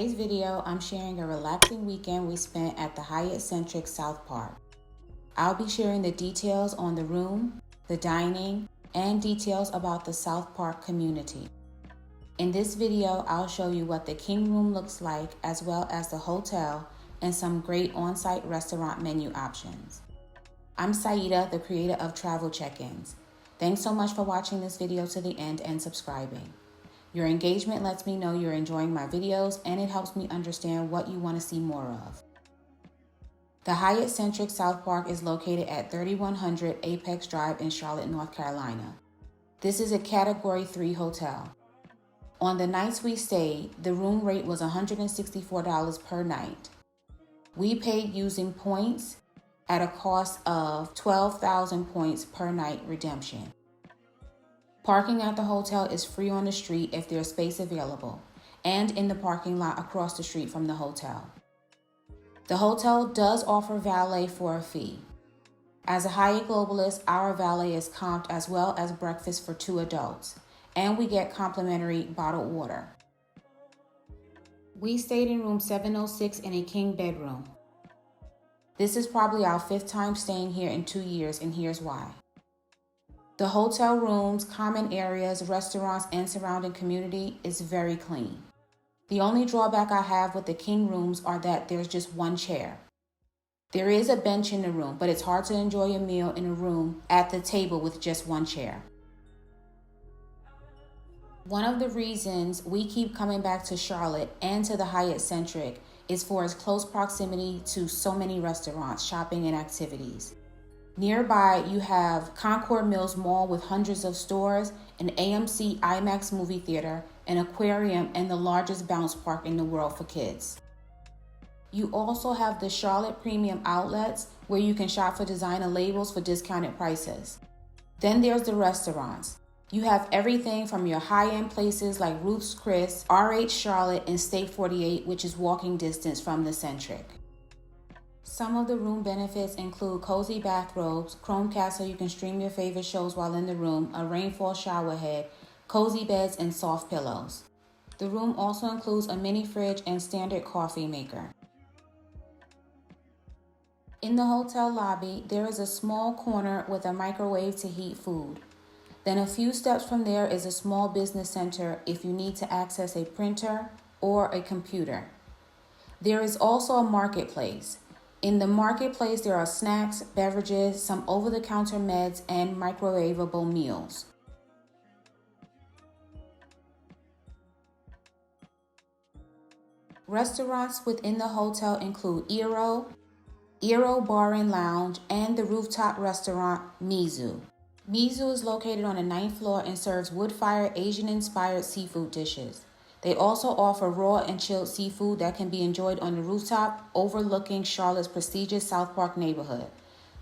today's video, I'm sharing a relaxing weekend we spent at the Hyatt Centric South Park. I'll be sharing the details on the room, the dining, and details about the South Park community. In this video, I'll show you what the King Room looks like, as well as the hotel and some great on-site restaurant menu options. I'm Saida, the creator of Travel Check-ins. Thanks so much for watching this video to the end and subscribing. Your engagement lets me know you're enjoying my videos, and it helps me understand what you want to see more of. The Hyatt Centric South Park is located at 3100 Apex Drive in Charlotte, North Carolina. This is a Category 3 hotel. On the nights we stayed, the room rate was $164 per night. We paid using points at a cost of 12,000 points per night redemption. Parking at the hotel is free on the street if there's space available, and in the parking lot across the street from the hotel. The hotel does offer valet for a fee. As a Hyatt Globalist, our valet is comped as well as breakfast for 2 adults, and we get complimentary bottled water. We stayed in room 706 in a king bedroom. This is probably our 5th time staying here in 2 years, and here's why. The hotel rooms, common areas, restaurants, and surrounding community is very clean. The only drawback I have with the king rooms are that there's just one chair. There is a bench in the room, but it's hard to enjoy a meal in a room at the table with just one chair. One of the reasons we keep coming back to Charlotte and to the Hyatt Centric is for its close proximity to so many restaurants, shopping, and activities. Nearby, you have Concord Mills Mall with hundreds of stores, an AMC IMAX movie theater, an aquarium, and the largest bounce park in the world for kids. You also have the Charlotte Premium Outlets, where you can shop for designer labels for discounted prices. Then there's the restaurants. You have everything from your high-end places like Ruth's Chris, RH Charlotte, and Steak 48, which is walking distance from the Centric. Some of the room benefits include cozy bathrobes, Chromecast so you can stream your favorite shows while in the room, a rainfall shower head, cozy beds, and soft pillows. The room also includes a mini fridge and standard coffee maker. In the hotel lobby, there is a small corner with a microwave to heat food. Then a few steps from there is a small business center if you need to access a printer or a computer. There is also a marketplace. In the marketplace, there are snacks, beverages, some over-the-counter meds, and microwavable meals. Restaurants within the hotel include Eero Bar and Lounge, and the rooftop restaurant Mizu. Mizu is located on the 9th floor and serves wood-fired Asian-inspired seafood dishes. They also offer raw and chilled seafood that can be enjoyed on the rooftop overlooking Charlotte's prestigious South Park neighborhood.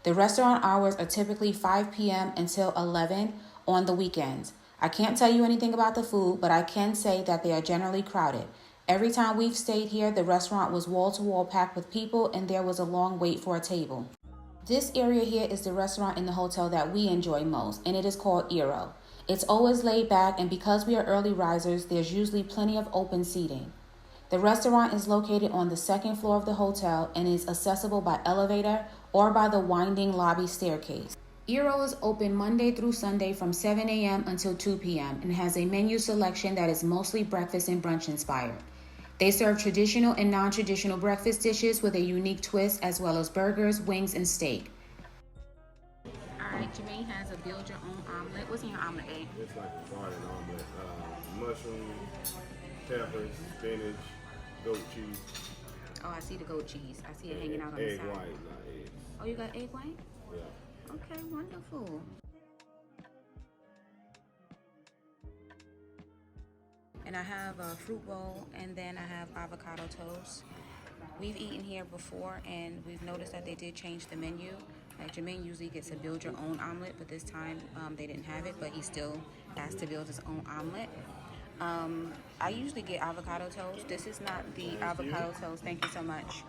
The restaurant hours are typically 5 p.m. until 11 on the weekends. I can't tell you anything about the food, but I can say that they are generally crowded. Every time we've stayed here, the restaurant was wall-to-wall packed with people, and there was a long wait for a table. This area here is the restaurant in the hotel that we enjoy most, and it is called Eero. It's always laid back, and because we are early risers, there's usually plenty of open seating. The restaurant is located on the 2nd floor of the hotel and is accessible by elevator or by the winding lobby staircase. Eero is open Monday through Sunday from 7 a.m. until 2 p.m. and has a menu selection that is mostly breakfast and brunch inspired. They serve traditional and non-traditional breakfast dishes with a unique twist, as well as burgers, wings, and steak. Alright, Jermaine has a build your own omelet. What's in your omelet, egg? It's like a garden omelet. Mushroom, peppers, spinach, goat cheese. Oh, I see the goat cheese. I see it hanging out on the side. Egg white, not eggs. Oh, you got egg white? Yeah. Okay, wonderful. And I have a fruit bowl, and then I have avocado toast. We've eaten here before, and we've noticed that they did change the menu. Like Jermaine usually gets a build your own omelet, but this time they didn't have it, but he still has to build his own omelet. I usually get avocado toast. This is not the avocado toast. Thank you so much.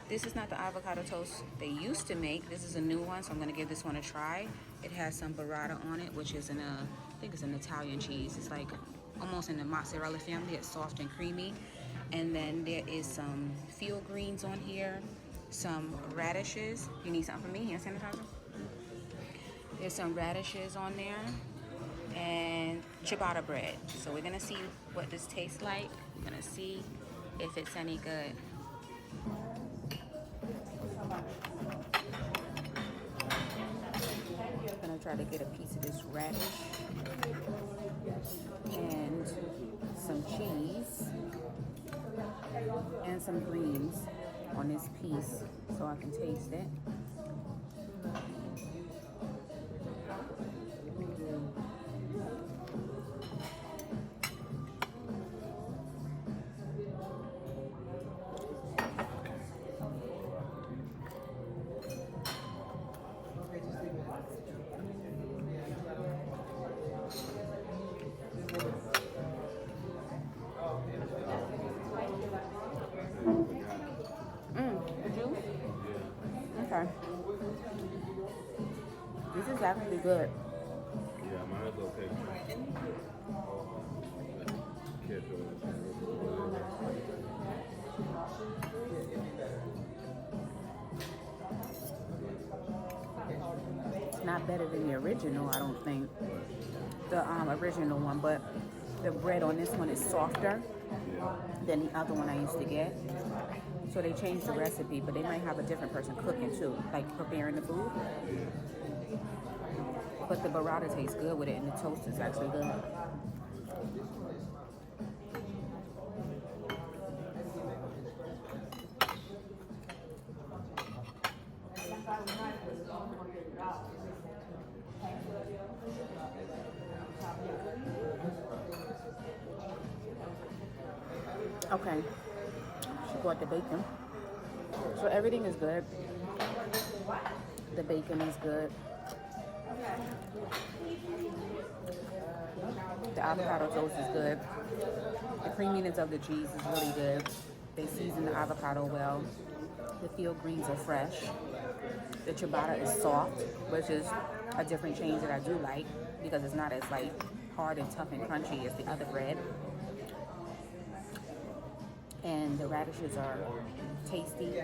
This is not the avocado toast they used to make. This is a new one, so I'm going to give this one a try. It has some burrata on it, which is I think it's an Italian cheese. It's like almost in the mozzarella family. It's soft and creamy. And then there is some field greens on here, some radishes. You need something from me? Hand sanitizer? There's some radishes on there and ciabatta bread. So we're gonna see what this tastes like. We're gonna see if it's any good. I'm gonna try to get a piece of this radish and some cheese and some greens on this piece so I can taste it. The juice? Okay. This is actually good. Yeah, mine's okay. It's not better than the original, I don't think. The original one, but the bread on this one is softer than the other one I used to get. So they changed the recipe, but they might have a different person cooking too, like preparing the food. But the burrata tastes good with it, and the toast is actually good. Okay, she bought the bacon. So everything is good. The bacon is good. The avocado toast is good. The creaminess of the cheese is really good. They season the avocado well. The field greens are fresh. The ciabatta is soft, which is a different change that I do like because it's not as like hard and tough and crunchy as the other bread. And the radishes are tasty.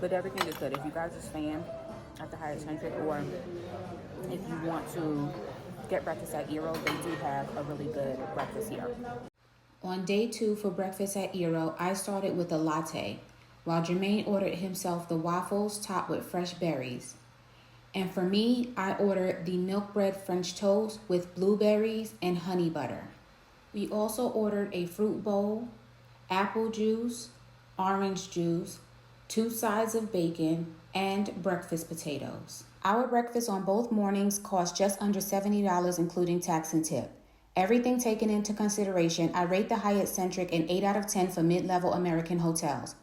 But everything is good. If you guys are staying at the Hyatt Centric, or if you want to get breakfast at Eero, they do have a really good breakfast here. On day 2 for breakfast at Eero, I started with a latte, while Jermaine ordered himself the waffles topped with fresh berries. And for me, I ordered the milk bread French toast with blueberries and honey butter. We also ordered a fruit bowl, apple juice, orange juice, 2 sides of bacon, and breakfast potatoes. Our breakfast on both mornings cost just under $70, including tax and tip. Everything taken into consideration, I rate the Hyatt Centric an 8 out of 10 for mid-level American hotels.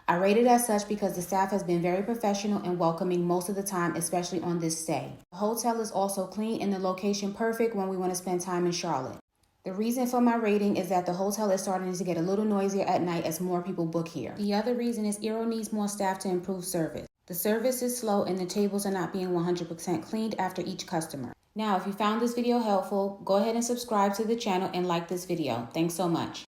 I rate it as such because the staff has been very professional and welcoming most of the time, especially on this stay. The hotel is also clean and the location perfect when we want to spend time in Charlotte. The reason for my rating is that the hotel is starting to get a little noisier at night as more people book here. The other reason is Eero needs more staff to improve service. The service is slow and the tables are not being 100% cleaned after each customer. Now, if you found this video helpful, go ahead and subscribe to the channel and like this video. Thanks so much.